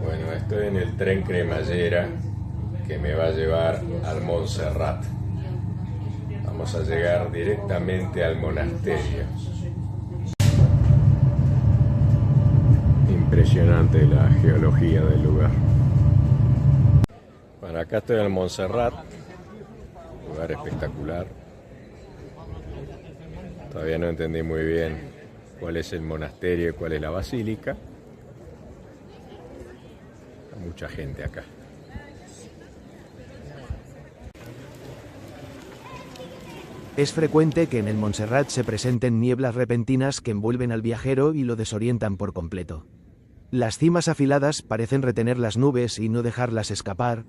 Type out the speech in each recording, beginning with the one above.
Bueno, estoy en el tren cremallera que me va a llevar al Montserrat. Vamos a llegar directamente al monasterio. Impresionante la geología del lugar. Bueno, acá estoy en el Montserrat, lugar espectacular. Todavía no entendí muy bien cuál es el monasterio y cuál es la basílica. Hay mucha gente acá. Es frecuente que en el Montserrat se presenten nieblas repentinas que envuelven al viajero y lo desorientan por completo. Las cimas afiladas parecen retener las nubes y no dejarlas escapar,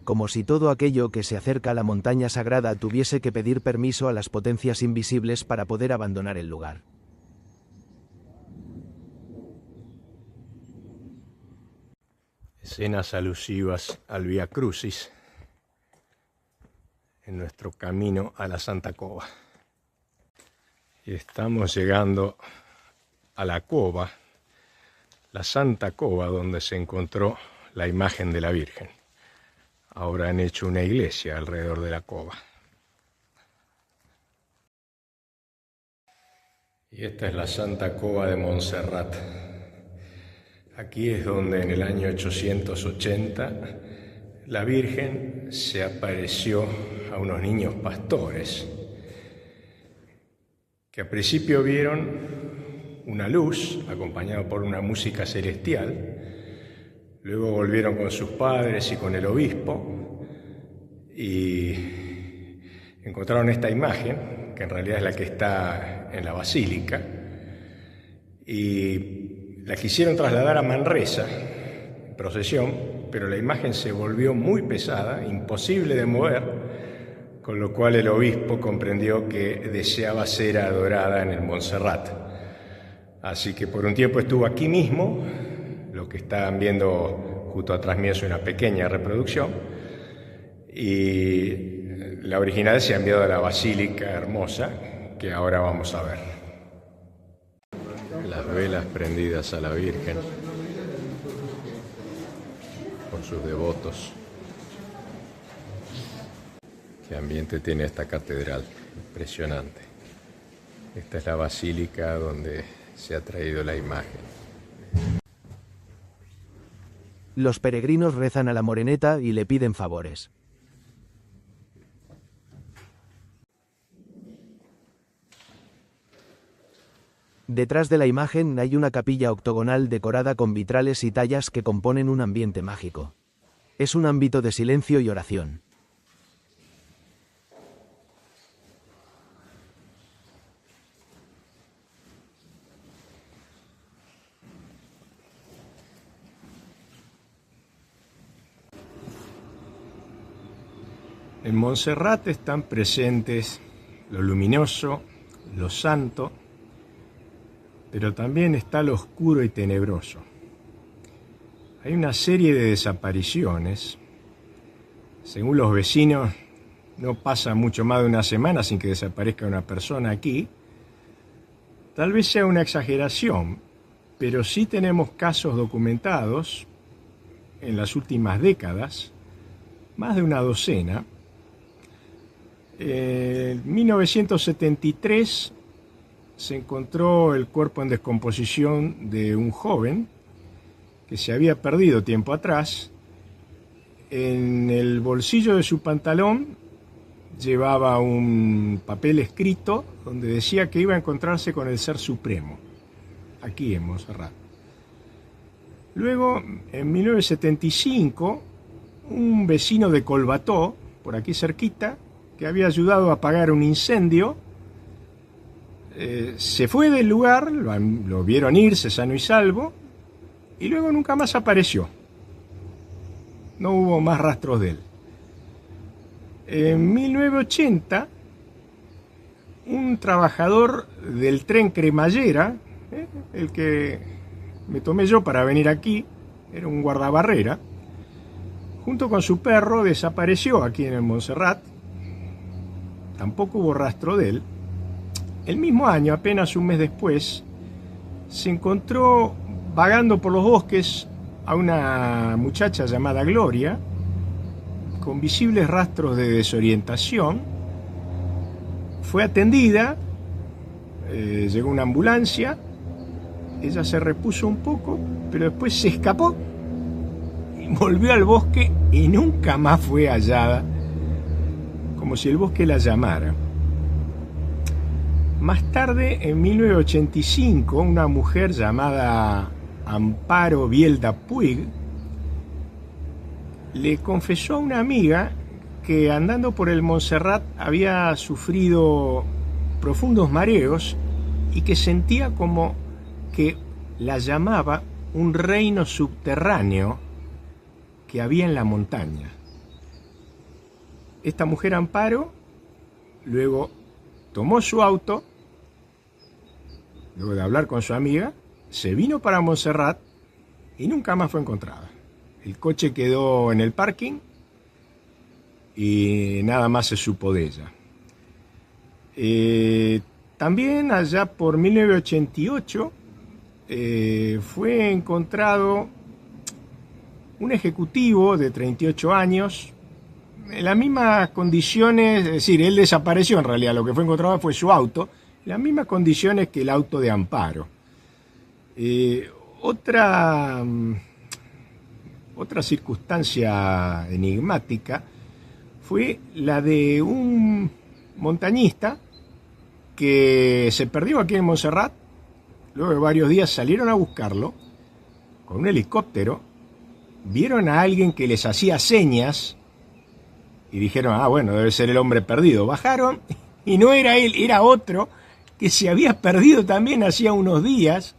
como si todo aquello que se acerca a la montaña sagrada tuviese que pedir permiso a las potencias invisibles para poder abandonar el lugar. Escenas alusivas al Vía Crucis en nuestro camino a la Santa Cova. Y estamos llegando a la cova, la Santa Cova, donde se encontró la imagen de la Virgen. Ahora han hecho una iglesia alrededor de la cova. Y esta es la Santa Cova de Montserrat. Aquí es donde en el año 880 la Virgen se apareció a unos niños pastores que al principio vieron una luz acompañada por una música celestial. Luego volvieron con sus padres y con el obispo y encontraron esta imagen, que en realidad es la que está en la basílica, y la quisieron trasladar a Manresa en procesión, pero la imagen se volvió muy pesada, imposible de mover, con lo cual el obispo comprendió que deseaba ser adorada en el Montserrat. Así que por un tiempo estuvo aquí mismo. Lo que están viendo justo atrás mío es una pequeña reproducción, y la original se ha enviado a la Basílica Hermosa, que ahora vamos a ver. Las velas prendidas a la Virgen por sus devotos. Qué ambiente tiene esta catedral, impresionante. Esta es la basílica donde se ha traído la imagen. Los peregrinos rezan a la moreneta y le piden favores. Detrás de la imagen hay una capilla octogonal decorada con vitrales y tallas que componen un ambiente mágico. Es un ámbito de silencio y oración. En Montserrat están presentes lo luminoso, lo santo, pero también está lo oscuro y tenebroso. Hay una serie de desapariciones. Según los vecinos, no pasa mucho más de una semana sin que desaparezca una persona aquí. Tal vez sea una exageración, pero sí tenemos casos documentados en las últimas décadas, más de una docena. En 1973 se encontró el cuerpo en descomposición de un joven que se había perdido tiempo atrás. En el bolsillo de su pantalón llevaba un papel escrito donde decía que iba a encontrarse con el Ser Supremo, aquí en Montserrat. Luego, en 1975, un vecino de Colbató, por aquí cerquita, que había ayudado a apagar un incendio, se fue del lugar, lo vieron irse sano y salvo, y luego nunca más apareció. No hubo más rastros de él. En 1980, un trabajador del tren cremallera, el que me tomé yo para venir aquí, era un guardabarrera, junto con su perro desapareció aquí en el Montserrat. Tampoco hubo rastro de él. El mismo año, apenas un mes después, se encontró vagando por los bosques a una muchacha llamada Gloria, con visibles rastros de desorientación. Fue atendida, llegó una ambulancia, ella se repuso un poco, pero después se escapó y volvió al bosque y nunca más fue hallada, como si el bosque la llamara. Más tarde, en 1985, una mujer llamada Amparo Bielda Puig le confesó a una amiga que andando por el Montserrat había sufrido profundos mareos y que sentía como que la llamaba un reino subterráneo que había en la montaña. Esta mujer Amparo luego tomó su auto, luego de hablar con su amiga, se vino para Montserrat y nunca más fue encontrada. El coche quedó en el parking y nada más se supo de ella. También allá por 1988 fue encontrado un ejecutivo de 38 años en las mismas condiciones, es decir, él desapareció en realidad, lo que fue encontrado fue su auto, en las mismas condiciones que el auto de Amparo. Otra circunstancia enigmática fue la de un montañista que se perdió aquí en Montserrat. Luego de varios días salieron a buscarlo con un helicóptero, vieron a alguien que les hacía señas y dijeron, bueno, debe ser el hombre perdido. Bajaron y no era él, era otro que se había perdido también hacía unos días.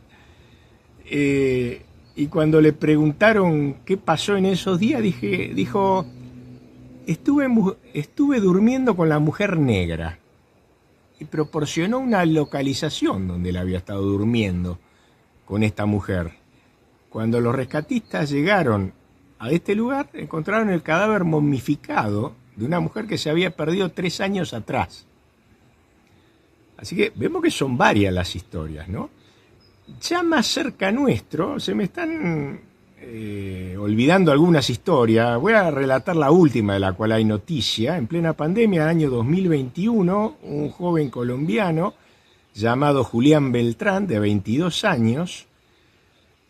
Y cuando le preguntaron qué pasó en esos días, dijo, estuve durmiendo con la mujer negra. Y proporcionó una localización donde él había estado durmiendo con esta mujer. Cuando los rescatistas llegaron a este lugar, encontraron el cadáver momificado de una mujer que se había perdido 3 años atrás. Así que vemos que son varias las historias, ¿no? Ya más cerca nuestro, se me están olvidando algunas historias. Voy a relatar la última de la cual hay noticia. En plena pandemia, año 2021, un joven colombiano llamado Julián Beltrán, de 22 años,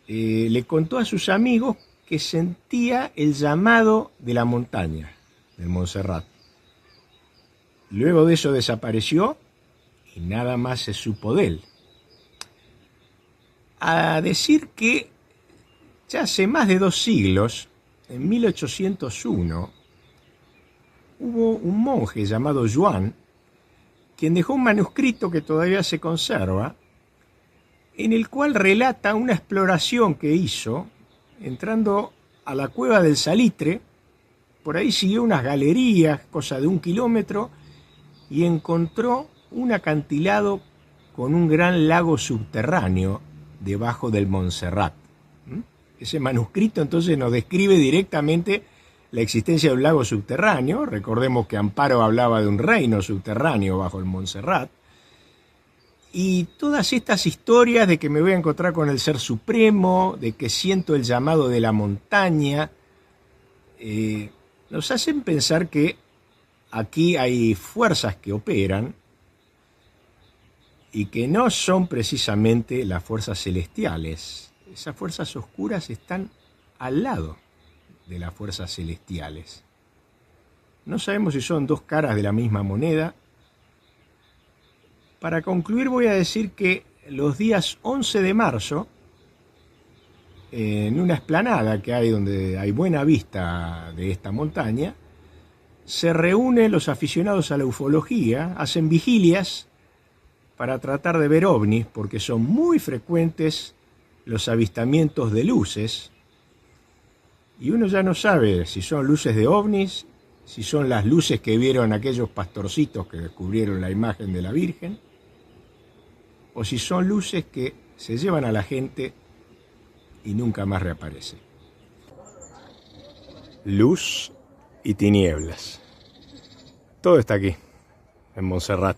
le contó a sus amigos que sentía el llamado de la montaña, del Montserrat. Luego de eso desapareció y nada más se supo de él. A decir que ya hace más de 2 siglos, en 1801, hubo un monje llamado Joan, quien dejó un manuscrito que todavía se conserva, en el cual relata una exploración que hizo, entrando a la cueva del Salitre. Por ahí siguió unas galerías, cosa de 1 kilómetro, y encontró un acantilado con un gran lago subterráneo debajo del Montserrat. Ese manuscrito entonces nos describe directamente la existencia de un lago subterráneo. Recordemos que Amparo hablaba de un reino subterráneo bajo el Montserrat. Y todas estas historias de que me voy a encontrar con el Ser Supremo, de que siento el llamado de la montaña, nos hacen pensar que aquí hay fuerzas que operan y que no son precisamente las fuerzas celestiales. Esas fuerzas oscuras están al lado de las fuerzas celestiales. No sabemos si son 2 caras de la misma moneda. Para concluir voy a decir que los días 11 de marzo, en una explanada que hay donde hay buena vista de esta montaña, se reúnen los aficionados a la ufología, hacen vigilias para tratar de ver ovnis, porque son muy frecuentes los avistamientos de luces, y uno ya no sabe si son luces de ovnis, si son las luces que vieron aquellos pastorcitos que descubrieron la imagen de la Virgen, o si son luces que se llevan a la gente y nunca más reaparece. Luz y tinieblas. Todo está aquí, en Montserrat.